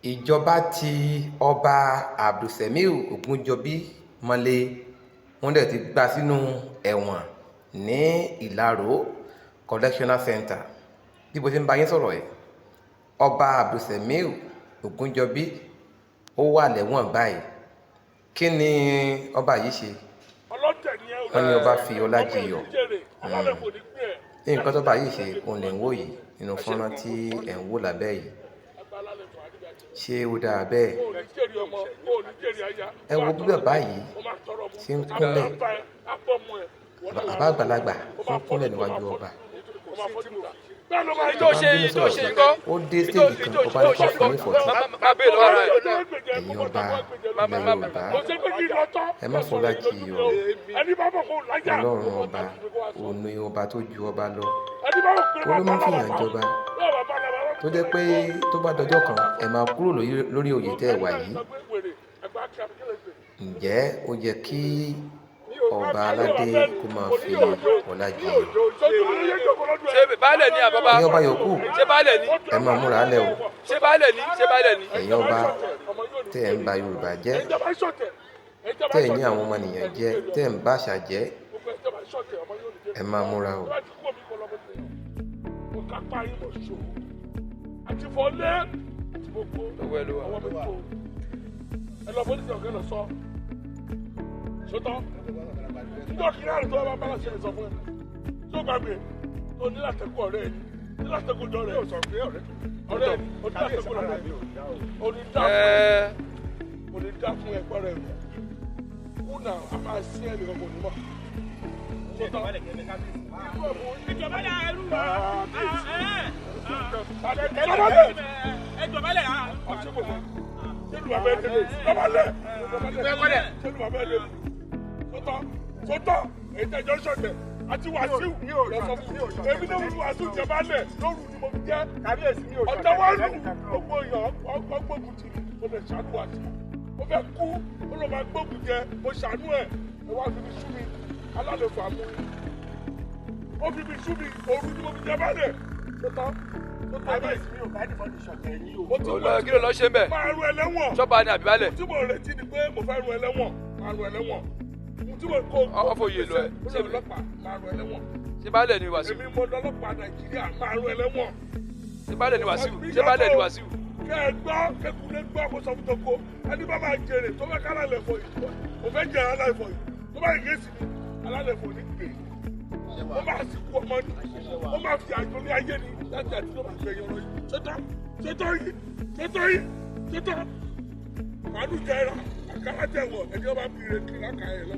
ìjọba ti ọba abdulsemiu ogunjọbí mọ́lé wọ́n dẹ̀ ti gbà sínú ẹ̀wọ̀n ní ìlàró correctional center. bí mo ṣe ń bá yín sọ̀rọ̀ ẹ̀ ọba abdulsemiu ogunjọbí ó wà lẹ́wọ̀n báyìí. kí ni ọba yìí ṣe? wọ́n ní ọba fi ọlá jiyọ̀. nǹkan tọ́ba yìí ṣe òun lè ń wò yìí nínú fọ́nrán tí ẹ̀ ń wò lábẹ́ yìí. ṣé ó dáa bẹ́ẹ̀? ẹ wo bí bàbá yìí ṣe ń kúnlẹ̀, bàbá àgbàlagbà ń kúnlẹ̀ níwájú ọba. ó dé stéèjì kan ọba ní kò fún ní fọ̀tí. ẹ̀yin ọba ilẹ̀ yorùbá ẹ má fọlá kì í ọ. ọlọ́run ọba òun ni ọba tó ju ọba lọ. ó ló máa ń fìyàn jọba tó jẹ́ pé tó bá dọjọ́ kan ẹ máa kúrò lórí oyè tẹ́ ẹ wà yìí. ǹjẹ́ ó yẹ kí ọba aládé kó máa fi ọlá jiyọ̀? ṣé baálẹ̀ ni àbábá? ẹ̀yin ọba yòókù ṣé baálẹ̀ ni? ẹ máa múra lẹ̀ o. ṣé baálẹ̀ ni? ṣé baálẹ̀ ni? ẹ̀yin ọba tẹ́ ẹ̀ ń ba yorùbá jẹ́, tẹ́ ẹ̀ ní àwọn ọmọnìyàn jẹ́, tẹ́ ẹ̀ ń bá àṣà jẹ́, ẹ máa múra o. àti fọlé àti gbogbo ọwọ́ mi kò ẹ lọ bọ́lí ọ̀gá lọ sọ sọtọ́ níjọ́ kí náà tó bá bá ṣe sọ fún ẹ tó gbàgbé tó ní látẹ̀kù ọ̀rẹ́ ẹ ní látẹ̀kù jọ rẹ ọ̀rẹ́ ẹ ní látẹ̀kù ọ̀rẹ́ ẹ onídà fún ẹgbẹ́ rẹ kú náà a máa sí ẹ nìkan kò ní mọ̀ sọtọ́ ìjọba yà á rú wa. sọtọ ètò ìjọsọtẹ àti wàásù èmi náà wù wàásù ìjọba lẹ lóru ni mo fi jẹ ọjọ́ wa lù gbogbo èèyàn ọgbógun tì mí mo lè ṣàánú wàásù mo fẹ́ kú ó lọ máa gbógun jẹ mo ṣàánú ẹ ẹ wá fi mi sú mi alálẹ̀ fàmù ó fi mi sú mi òru ni mo fi jẹ bá lẹ sọtọ. kí ló lọ ṣe ń bẹ̀? máa ru ẹlẹ́wọ̀n. sọ́ba ni àbí baálẹ̀? tí mo retí ni pé mo fẹ́ ru ẹlẹ́wọ̀n máa ru ẹlẹ́wọ̀n. tí mo kó ọ̀fọ̀ yìí lọ ẹ̀. ṣé ọlọ́pàá máa ru ẹlẹ́wọ̀n. ṣé baálẹ̀ ni Wàsíù? èmi mo lọ́lọ́pàá Nàìjíríà máa ru ẹlẹ́wọ̀n. ṣé baálẹ̀ ni Wàsíù? ṣé baálẹ̀ ni Wàsíù? kẹ́ ẹ gbọ́ kẹ́kùnlé gbọ́ kó sọ fún toko ẹni bá máa jèrè tó bá ká alálẹ̀ fọ yìí kò fẹ́ jẹ alálẹ̀ fọ yìí tó bá yìí gẹ̀ẹ́sì ni alálẹ̀ fọ ní gbè ó máa sì kú ọmọ ní ó máa fi àjọ ní ayé ni láti àti tó máa fẹ́ yọrọ yìí ṣètò màálù jẹra àkàrà jẹwọ ẹni ọba bìrè kí lákàá yẹ lọ.